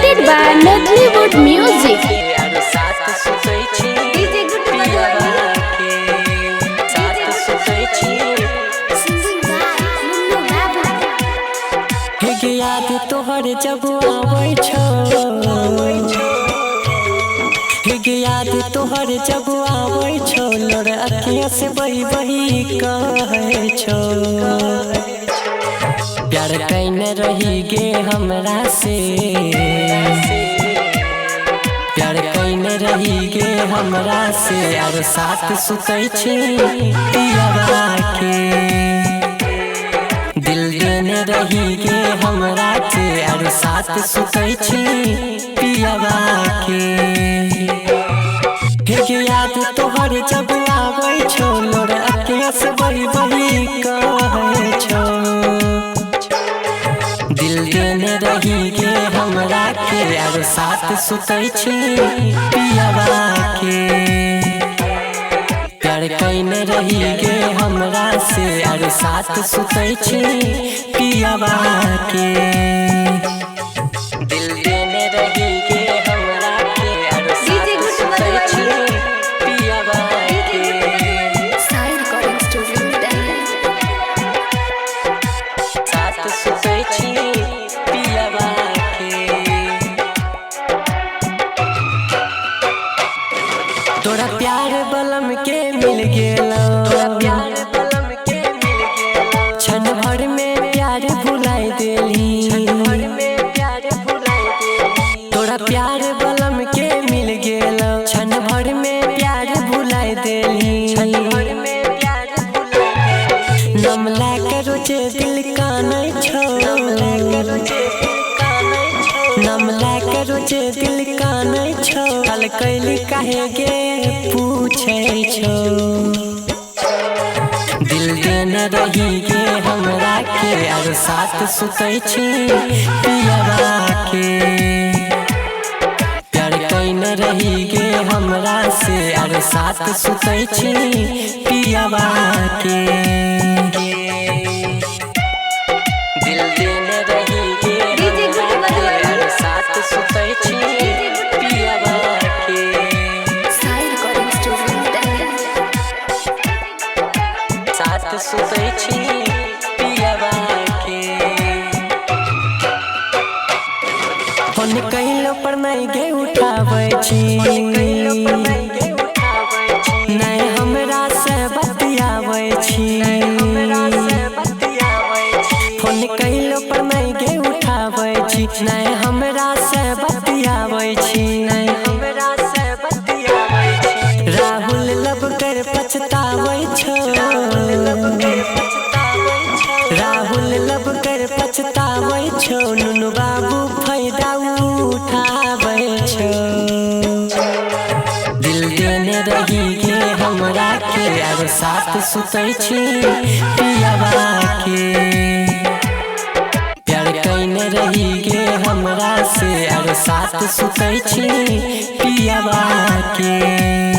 presented by Nodlywood Music. याद तोहर जब आबै छौ, याद तोहर जब आबै छौ, लोर अखियाँ से बही बही कहै छौ। प्यार कैने रही गे हमरा से, प्यार कैने रही गे हमरा से, यार साथ सुतै छी पियवा के। दिल देने रही गे हमरा के, यार साथ सुतै छी पियवा के। याद तोहर जब आबै छौ, लोर अखियाँ से बही बही कहै छौ। दिल देने रही गे हमरा के, यार साथ सुतै छी पियवा के। प्यार कैने रही गे हमरा से, यार साथ सुतै छी पियवा के। दिल देने रही गे हमरा के, यार साथ सुतै छी पियवा के। साथ सुतै छी पियवा के। तोरा प्यार बलम के मिल गेलो, प्यार बलम के मिल गेलो। क्षण भर में प्यार भुलाइ देली, क्षण भर में प्यार भुलाइ देली। तोरा प्यार बलम के मिल गेलो, क्षण भर में प्यार भुलाइ देली, क्षण भर में प्यार भुलाइ देली। नम ला करो जे दिल कानै छौ, नम ला करो जे दिल कानै छौ। कल कैली काहे गे पूछै छौ। दिल देने रही गे हमरा के, यार साथ सुतै छी पियवा के। प्यार कैने रही गे हमरा से, यार साथ सुतै छी पियवा के। दिल देने रही गे हमरा के, यार साथ सुतै छी पियवा के। साथ सुतै छी पियवा के। फोन कहिलो पर नहीं गे उठाबै छी, नहीं हमरा से बतियाबै छी। फोन कहिलो पर नहीं गे उठाबै छी, नहीं हमरा से बतियाबै छी, नहीं हमरा से बतियाबै छी। राहुल लब कर पछताबै छौ, राहुल लब कर पछताबै छौ। नुनु बाबू फायदा उठाबै छौ। दिल देने रही गे हमरा के, यार साथ सुतै छी पियवा के। प्यार कैने रही गे हमरा से, यार साथ सुतै छी पियवा के।